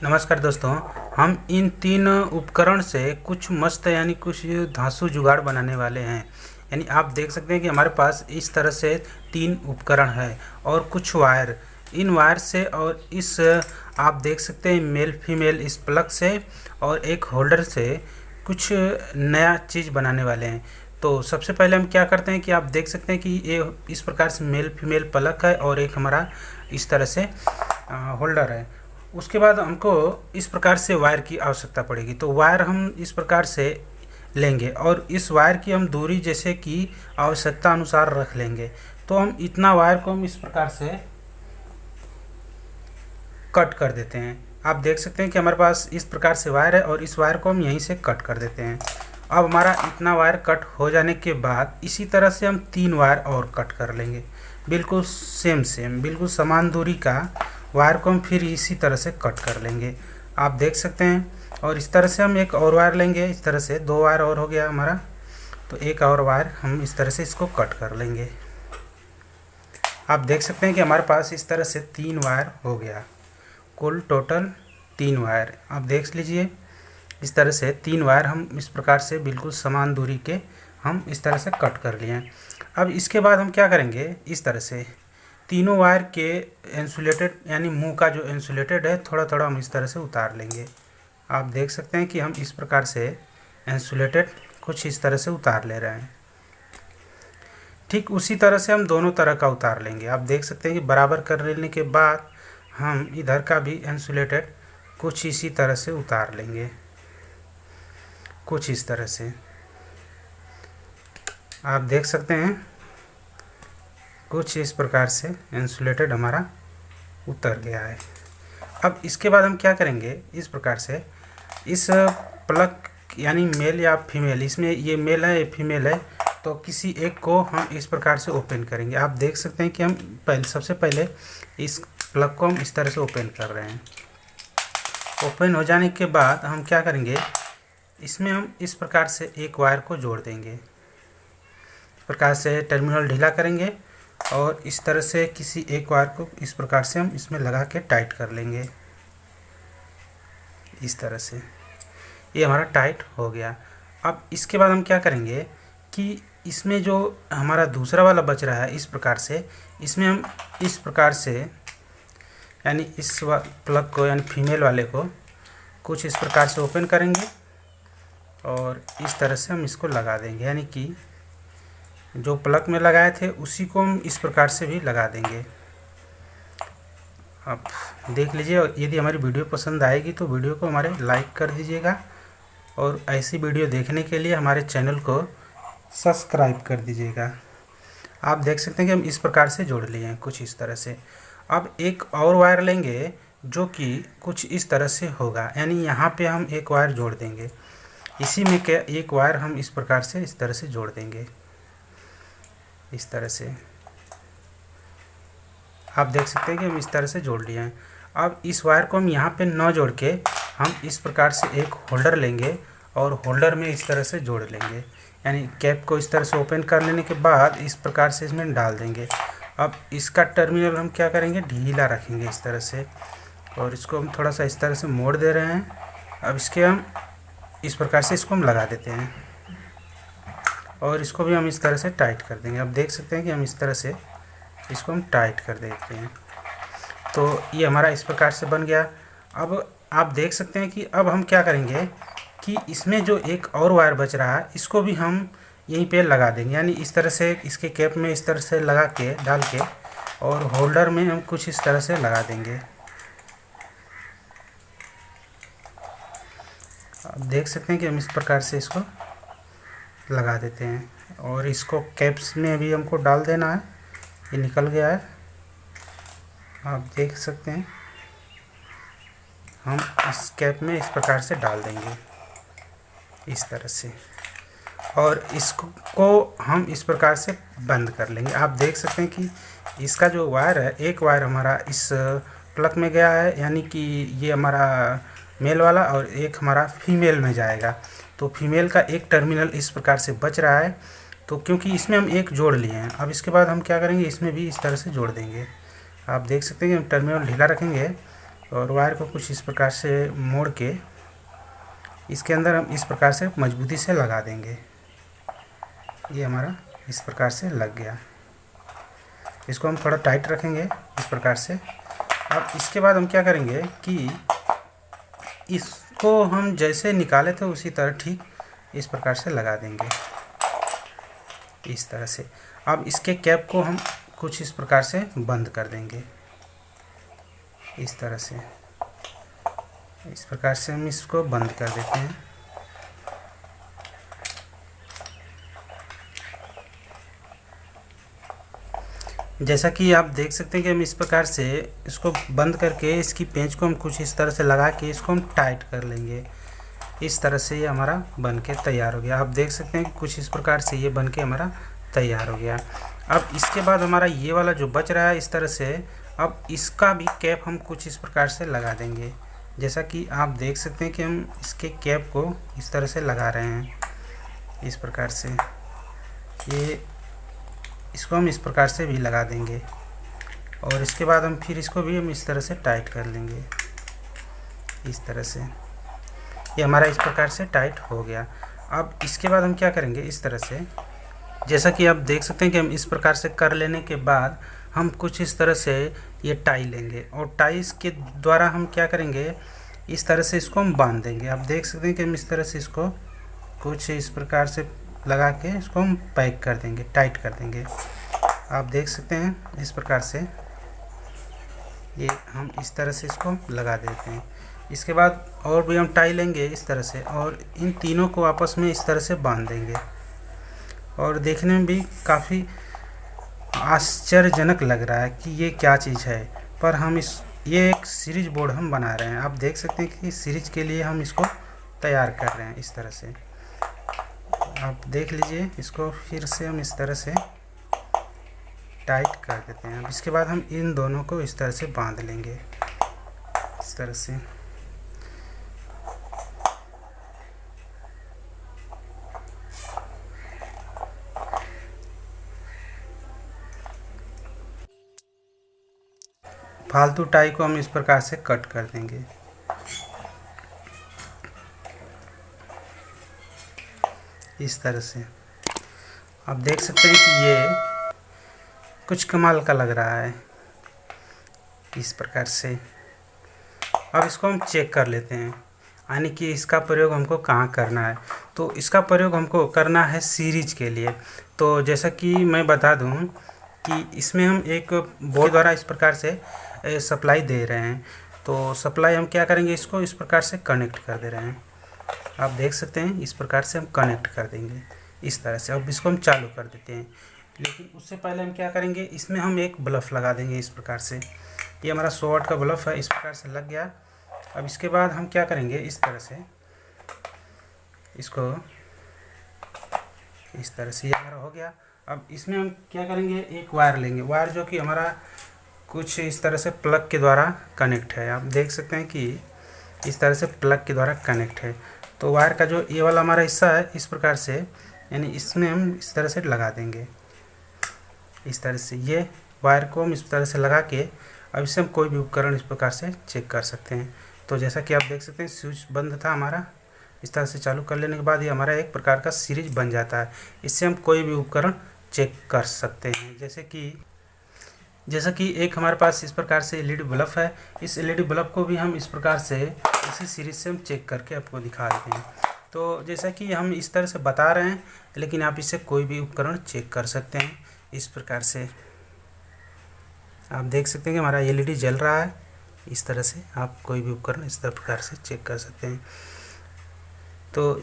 नमस्कार दोस्तों। हम इन तीन उपकरण से कुछ मस्त यानी कुछ धांसू जुगाड़ बनाने वाले हैं। यानी आप देख सकते हैं कि हमारे पास इस तरह से तीन उपकरण है और कुछ वायर। इन वायर से और इस आप देख सकते हैं मेल फीमेल इस प्लग से और एक होल्डर से कुछ नया चीज़ बनाने वाले हैं। तो सबसे पहले हम क्या करते हैं कि आप देख सकते हैं कि ये इस प्रकार से मेल फीमेल प्लग है और एक हमारा इस तरह से होल्डर है। उसके बाद हमको इस प्रकार से वायर की आवश्यकता पड़ेगी। तो वायर हम इस प्रकार से लेंगे और इस वायर की हम दूरी जैसे कि आवश्यकता अनुसार रख लेंगे। तो हम इतना वायर को हम इस प्रकार से कट कर देते हैं। आप देख सकते हैं कि हमारे पास इस प्रकार से वायर है और इस वायर को हम यहीं से कट कर देते हैं। अब हमारा इतना वायर कट हो जाने के बाद इसी तरह से हम तीन वायर और कट कर लेंगे, बिल्कुल सेम बिल्कुल समान दूरी का वायर को हम फिर इसी तरह से कट कर लेंगे। आप देख सकते हैं। और इस तरह से हम एक और वायर लेंगे, इस तरह से दो वायर और हो गया हमारा। तो एक और वायर हम इस तरह से इसको कट कर लेंगे। आप देख सकते हैं कि हमारे पास इस तरह से तीन वायर हो गया, कुल टोटल तीन वायर। आप देख लीजिए, इस तरह से तीन वायर हम इस प्रकार से बिल्कुल समान दूरी के हम इस तरह से कट कर लिए हैं। अब इसके बाद हम क्या करेंगे, इस तरह से तीनों वायर के इंसुलेटेड यानी मुंह का जो इंसुलेटेड है थोड़ा थोड़ा हम इस तरह से उतार लेंगे। आप देख सकते हैं कि हम इस प्रकार से इंसुलेटेड कुछ इस तरह से उतार ले रहे हैं। ठीक उसी तरह से हम दोनों तरह का उतार लेंगे। आप देख सकते हैं कि बराबर कर लेने के बाद हम इधर का भी इंसुलेटेड कुछ इसी तरह से उतार लेंगे, कुछ इस तरह से। आप देख सकते हैं कुछ इस प्रकार से इंसुलेटेड हमारा उतर गया है। अब इसके बाद हम क्या करेंगे, इस प्रकार से इस प्लग यानी मेल या फीमेल, इसमें ये मेल है ये फीमेल है, तो किसी एक को हम इस प्रकार से ओपन करेंगे। आप देख सकते हैं कि हम सबसे पहले इस प्लग को हम इस तरह से ओपन कर रहे हैं। ओपन हो जाने के बाद हम क्या करेंगे, इसमें हम इस प्रकार से एक वायर को जोड़ देंगे। इस प्रकार से टर्मिनल ढीला करेंगे और इस तरह से किसी एक वायर को इस प्रकार से हम इसमें लगा के टाइट कर लेंगे। इस तरह से ये हमारा टाइट हो गया। अब इसके बाद हम क्या करेंगे कि इसमें जो हमारा दूसरा वाला बच रहा है इस प्रकार से, इसमें हम इस प्रकार से यानी इस प्लग को यानी फीमेल वाले को कुछ इस प्रकार से ओपन करेंगे और इस तरह से हम इसको लगा देंगे। यानी कि जो प्लग में लगाए थे उसी को हम इस प्रकार से भी लगा देंगे। आप देख लीजिए, और यदि हमारी वीडियो पसंद आएगी तो वीडियो को हमारे लाइक कर दीजिएगा और ऐसी वीडियो देखने के लिए हमारे चैनल को सब्सक्राइब कर दीजिएगा। आप देख सकते हैं कि हम इस प्रकार से जोड़ लिए हैं कुछ इस तरह से। अब एक और वायर लेंगे जो कि कुछ इस तरह से होगा, यानी यहाँ पे हम एक वायर जोड़ देंगे। इसी में क्या एक वायर हम इस प्रकार से इस तरह से जोड़ देंगे, इस तरह से। आप देख सकते हैं कि हम इस तरह से जोड़ लिए हैं। अब इस वायर को हम यहाँ पे न जोड़ के हम इस प्रकार से एक होल्डर लेंगे और होल्डर में इस तरह से जोड़ लेंगे। यानी कैप को इस तरह से ओपन कर लेने के बाद इस प्रकार से इसमें डाल देंगे। अब इसका टर्मिनल हम क्या करेंगे, ढीला रखेंगे इस तरह से, और इसको हम थोड़ा सा इस तरह से मोड़ दे रहे हैं। अब इसके हम इस प्रकार से इसको हम लगा देते हैं और इसको भी हम इस तरह से टाइट कर देंगे। अब देख सकते हैं कि हम इस तरह से इसको हम टाइट कर देते हैं। तो ये हमारा इस प्रकार से बन गया। अब आप देख सकते हैं कि अब हम क्या करेंगे कि इसमें जो एक और वायर बच रहा है इसको भी हम यहीं पे लगा देंगे। यानी इस तरह से इसके कैप में इस तरह से लगा के डाल के और होल्डर में हम कुछ इस तरह से लगा देंगे। आप देख सकते हैं कि हम इस प्रकार से इसको लगा देते हैं और इसको कैप्स में भी हमको डाल देना है। ये निकल गया है, आप देख सकते हैं। हम इस कैप में इस प्रकार से डाल देंगे इस तरह से, और इसको हम इस प्रकार से बंद कर लेंगे। आप देख सकते हैं कि इसका जो वायर है, एक वायर हमारा इस प्लग में गया है, यानी कि ये हमारा मेल वाला, और एक हमारा फीमेल में जाएगा। तो फीमेल का एक टर्मिनल इस प्रकार से बच रहा है। तो क्योंकि इसमें हम एक जोड़ लिए हैं, अब इसके बाद हम क्या करेंगे, इसमें भी इस तरह से जोड़ देंगे। आप देख सकते हैं कि हम टर्मिनल ढीला रखेंगे और वायर को कुछ इस प्रकार से मोड़ के इसके अंदर हम इस प्रकार से मजबूती से लगा देंगे। ये हमारा इस प्रकार से लग गया। इसको हम थोड़ा टाइट रखेंगे इस प्रकार से। अब इसके बाद हम क्या करेंगे कि इसको हम जैसे निकाले थे उसी तरह ठीक इस प्रकार से लगा देंगे, इस तरह से। अब इसके कैप को हम कुछ इस प्रकार से बंद कर देंगे, इस तरह से। इस प्रकार से हम इसको बंद कर देते हैं। जैसा कि आप देख सकते हैं कि हम इस प्रकार से इसको बंद करके इसकी पेंच को हम कुछ इस तरह से लगा के इसको हम टाइट कर लेंगे। इस तरह से ये हमारा बन के तैयार हो गया। आप देख सकते हैं कि कुछ इस प्रकार से ये बन के हमारा तैयार हो गया। अब इसके बाद हमारा ये वाला जो बच रहा है इस तरह से, अब इसका भी कैप हम कुछ इस प्रकार से लगा देंगे। जैसा कि आप देख सकते हैं कि हम इसके कैप को इस तरह से लगा रहे हैं, इस प्रकार से। ये इसको हम इस प्रकार से भी लगा देंगे और इसके बाद हम फिर इसको भी हम इस तरह से टाइट कर लेंगे, इस तरह से। ये हमारा इस प्रकार से टाइट हो गया। अब इसके बाद हम क्या करेंगे, इस तरह से, जैसा कि आप देख सकते हैं कि हम इस प्रकार से कर लेने के बाद हम कुछ इस तरह से ये टाई लेंगे और टाई के द्वारा हम क्या करेंगे, इस तरह से इसको हम बांध देंगे। आप देख सकते हैं कि हम इस तरह से इसको कुछ इस प्रकार से लगा के इसको हम पैक कर देंगे, टाइट कर देंगे। आप देख सकते हैं इस प्रकार से ये हम इस तरह से इसको लगा देते हैं। इसके बाद और भी हम टाई लेंगे इस तरह से और इन तीनों को आपस में इस तरह से बांध देंगे। और देखने में भी काफ़ी आश्चर्यजनक लग रहा है कि ये क्या चीज़ है, पर हम ये एक सीरीज बोर्ड हम बना रहे हैं। आप देख सकते हैं कि सीरीज के लिए हम इसको तैयार कर रहे हैं इस तरह से। आप देख लीजिए, इसको फिर से हम इस तरह से टाइट कर देते हैं। अब इसके बाद हम इन दोनों को इस तरह से बांध लेंगे, इस तरह से। फालतू टाई को हम इस प्रकार से कट कर देंगे। इस तरह से आप देख सकते हैं कि ये कुछ कमाल का लग रहा है, इस प्रकार से। अब इसको हम चेक कर लेते हैं, यानी कि इसका प्रयोग हमको कहाँ करना है। तो इसका प्रयोग हमको करना है सीरीज के लिए। तो जैसा कि मैं बता दूं कि इसमें हम एक बोर्ड द्वारा इस प्रकार से सप्लाई दे रहे हैं। तो सप्लाई हम क्या करेंगे, इसको इस प्रकार से कनेक्ट कर दे रहे हैं। आप देख सकते हैं इस प्रकार से हम कनेक्ट कर देंगे, इस तरह से। अब इसको हम चालू कर देते हैं, लेकिन उससे पहले हम क्या करेंगे, इसमें हम एक बल्ब लगा देंगे इस प्रकार से। ये हमारा 100 वाट का बल्ब है, इस प्रकार से लग गया। अब इसके बाद हम क्या करेंगे, इस तरह से इसको इस तरह से, ये हमारा हो गया। अब इसमें हम क्या करेंगे, एक वायर लेंगे, वायर जो कि हमारा कुछ इस तरह से प्लग के द्वारा कनेक्ट है। आप देख सकते हैं कि इस तरह से प्लग के द्वारा कनेक्ट है। तो वायर का जो ये वाला हमारा हिस्सा है इस प्रकार से, यानी इसमें हम इस तरह से लगा देंगे, इस तरह से। ये वायर को हम इस तरह से लगा के अब इससे हम कोई भी उपकरण इस प्रकार से चेक कर सकते हैं। तो जैसा कि आप देख सकते हैं स्विच बंद था हमारा, इस तरह से चालू कर लेने के बाद ये हमारा एक प्रकार का सीरीज बन जाता है। इससे हम कोई भी उपकरण चेक कर सकते हैं। जैसा कि एक हमारे पास इस प्रकार से एलईडी बल्ब है, इस एलईडी बल्ब को भी हम इस प्रकार से इसी सीरीज से हम चेक करके आपको दिखा देते हैं। तो जैसा कि हम इस तरह से बता रहे हैं, लेकिन आप इससे कोई भी उपकरण चेक कर सकते हैं इस प्रकार से। आप देख सकते हैं कि हमारा एलईडी जल रहा है, इस तरह से आप कोई भी उपकरण इस प्रकार से चेक कर सकते हैं। तो